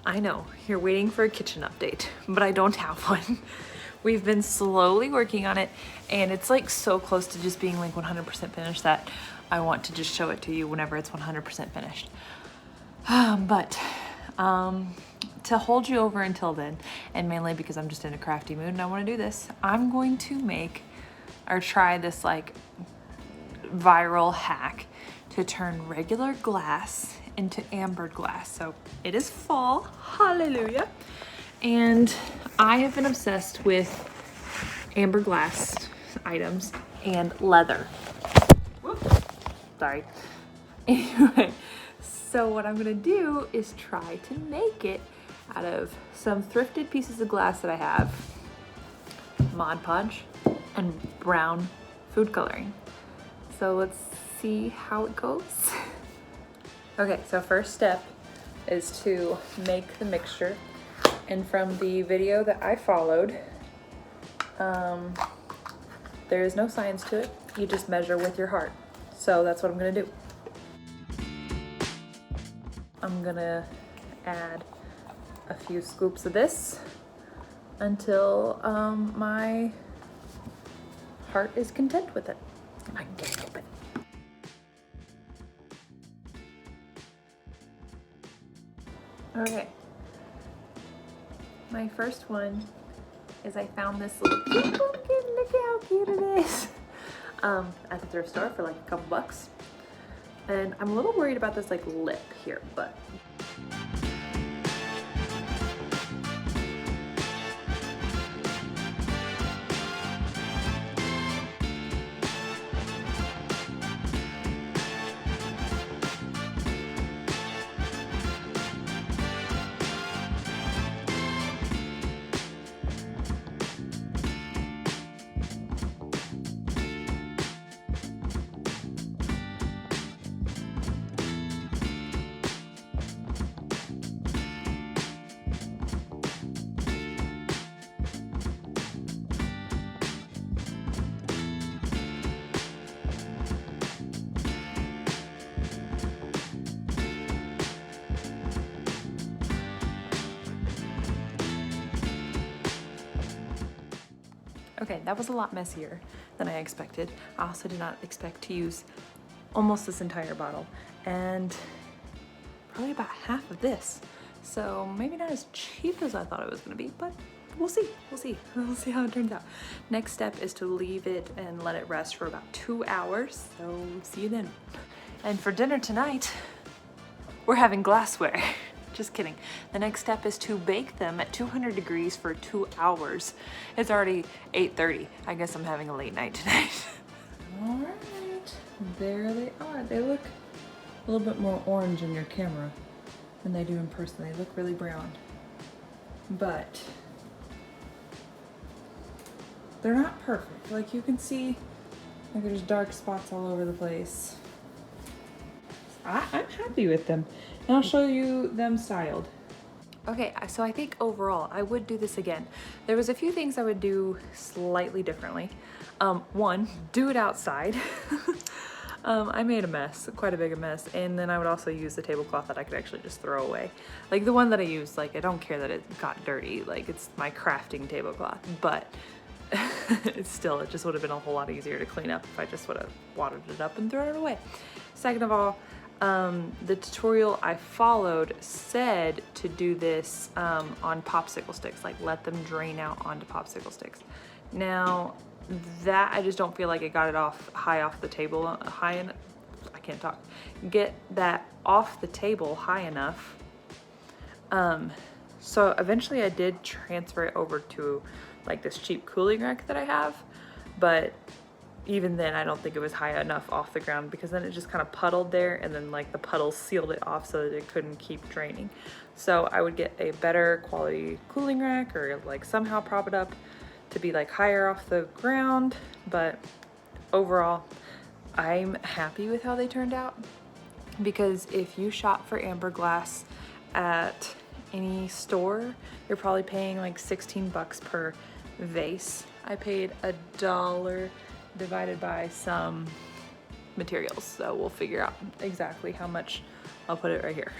I know, you're waiting for a kitchen update, but I don't have one. We've been slowly working on it, and it's like so close to just being like 100% finished that I want to just show it to you whenever it's 100% finished. To hold you over until then, and mainly because I'm just in a crafty mood and I want to do this, I'm going to make or try this like viral hack to turn regular glass into amber glass. So it is fall, hallelujah. And I have been obsessed with amber glass items and leather. Whoops, sorry. Anyway, so what I'm gonna do is try to make it out of some thrifted pieces of glass that I have, Mod Podge, and brown food coloring. So let's see how it goes. Okay, so first step is to make the mixture. And from the video that I followed, there is no science to it. You just measure with your heart. So that's what I'm gonna do. I'm gonna add a few scoops of this until my heart is content with it. If I can get it open. Okay. My first one is I found this little cute pumpkin. Look at how cute it is. At the thrift store for like a couple bucks. And I'm a little worried about this like lip here, but okay, that was a lot messier than I expected. I also did not expect to use almost this entire bottle and probably about half of this. So maybe not as cheap as I thought it was gonna be, but we'll see, We'll see how it turns out. Next step is to leave it and let it rest for about 2 hours. So see you then. And for dinner tonight, we're having glassware. Just kidding. The next step is to bake them at 200 degrees for 2 hours. It's already 8:30. I guess I'm having a late night tonight. All right, there they are. They look a little bit more orange in your camera than they do in person. They look really brown, but they're not perfect. Like you can see, like there's dark spots all over the place. I'm happy with them. And I'll show you them styled. Okay, so I think overall I would do this again. There was a few things I would do slightly differently. One, do it outside. I made a mess, quite a big mess, and then I would also use the tablecloth that I could actually just throw away. Like the one that I used, like I don't care that it got dirty, like it's my crafting tablecloth, but it's still, it just would have been a whole lot easier to clean up if I just would have watered it up and thrown it away. Second of all, the tutorial I followed said to do this on popsicle sticks, like let them drain out onto popsicle sticks. Now that I just don't feel like it got it high off the table, I can't talk. Get that off the table high enough. So eventually I did transfer it over to like this cheap cooling rack that I have, but even then I don't think it was high enough off the ground because then it just kind of puddled there and then like the puddles sealed it off so that it couldn't keep draining. So I would get a better quality cooling rack or like somehow prop it up to be like higher off the ground. But overall, I'm happy with how they turned out because if you shop for amber glass at any store, you're probably paying like 16 bucks per vase. I paid $1 divided by some materials, so we'll figure out exactly how much. I'll put it right here.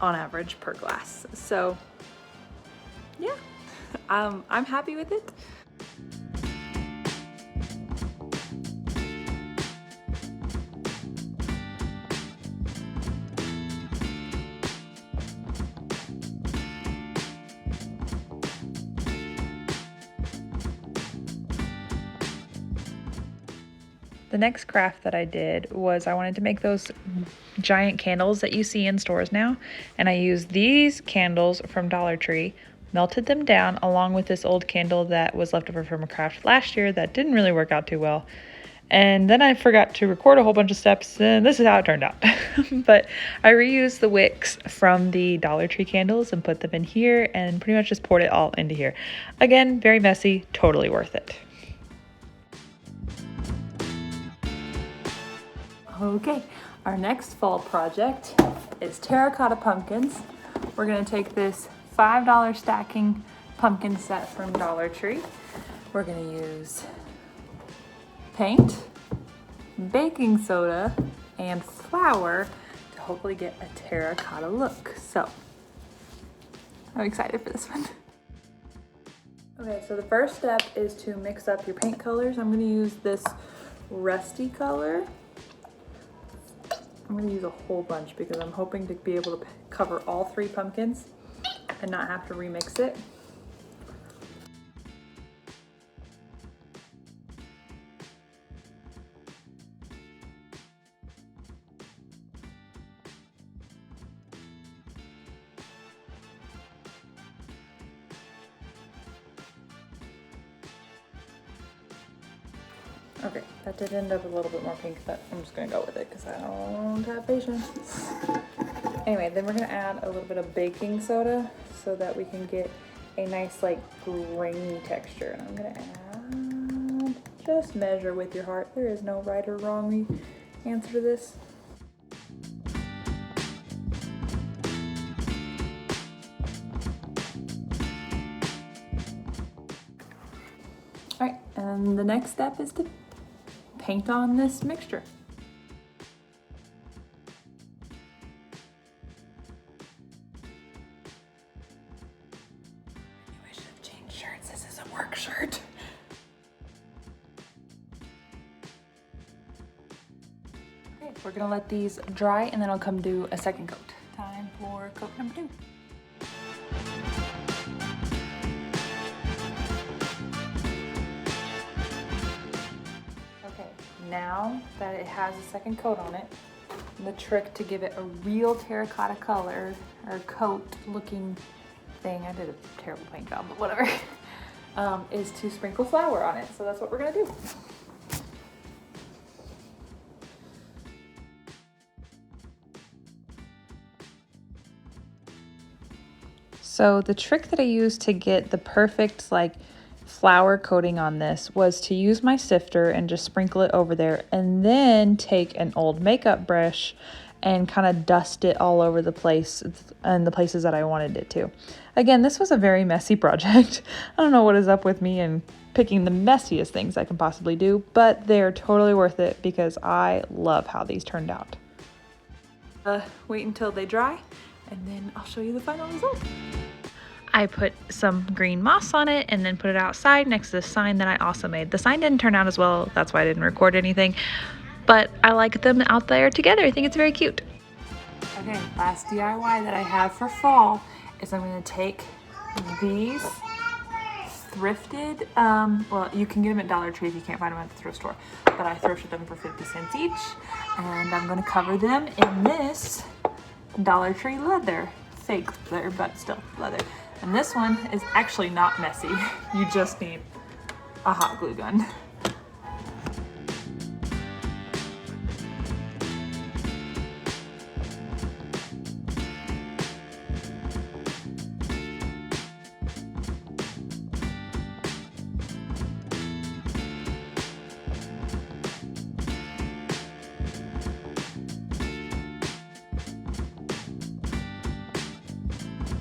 on average per glass. So yeah, I'm happy with it. The next craft that I did was I wanted to make those giant candles that you see in stores now. And I used these candles from Dollar Tree, melted them down along with this old candle that was left over from a craft last year that didn't really work out too well. And then I forgot to record a whole bunch of steps, and this is how it turned out. But I reused the wicks from the Dollar Tree candles and put them in here and pretty much just poured it all into here. Again, very messy, totally worth it. Okay, our next fall project is terracotta pumpkins. We're gonna take this $5 stacking pumpkin set from Dollar Tree. We're gonna use paint, baking soda, and flour to hopefully get a terracotta look. So, I'm excited for this one. Okay, so the first step is to mix up your paint colors. I'm gonna use this rusty color. I'm gonna use a whole bunch because I'm hoping to be able to cover all 3 pumpkins and not have to remix it. Okay, that did end up a little bit more pink, but I'm just gonna go with it because I don't have patience. Anyway, then we're gonna add a little bit of baking soda so that we can get a nice like grainy texture. And I'm gonna add, just measure with your heart. There is no right or wrong answer to this. All right, and the next step is to paint on this mixture. I should have changed shirts. This is a work shirt. Okay, we're gonna let these dry and then I'll come do a second coat. Time for coat number 2. Now that it has a second coat on it, the trick to give it a real terracotta color or coat looking thing, I did a terrible paint job, but whatever, is to sprinkle flour on it. So that's what we're gonna do. So the trick that I used to get the perfect like flour coating on this was to use my sifter and just sprinkle it over there and then take an old makeup brush and kind of dust it all over the place and the places that I wanted it to. Again, this was a very messy project. I don't know what is up with me and picking the messiest things I can possibly do, but they're totally worth it because I love how these turned out. Wait until they dry and then I'll show you the final result. I put some green moss on it and then put it outside next to the sign that I also made. The sign didn't turn out as well, that's why I didn't record anything, but I like them out there together. I think it's very cute. Okay, last DIY that I have for fall is I'm gonna take these thrifted, well, you can get them at Dollar Tree if you can't find them at the thrift store, but I thrifted them for 50 cents each, and I'm gonna cover them in this Dollar Tree leather. Fake leather, but still leather. And this one is actually not messy. You just need a hot glue gun.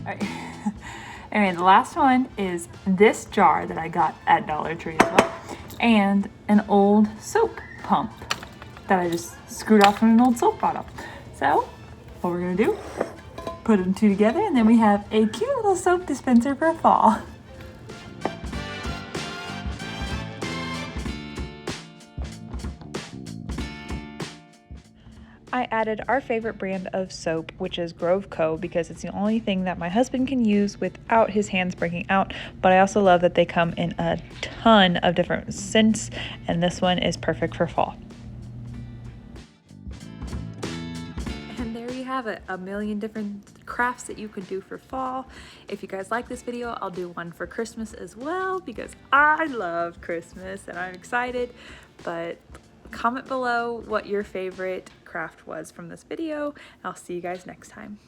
All right. Anyway, the last one is this jar that I got at Dollar Tree as well, and an old soap pump that I just screwed off from an old soap bottle. So what we're gonna do, Put them two together and then we have a cute little soap dispenser for fall. I added our favorite brand of soap, which is Grove Co, because it's the only thing that my husband can use without his hands breaking out. But I also love that they come in a ton of different scents, and this one is perfect for fall. And there you have it, a million different crafts that you could do for fall. If you guys like this video, I'll do one for Christmas as well, because I love Christmas and I'm excited. But comment below what your favorite craft was from this video. I'll see you guys next time.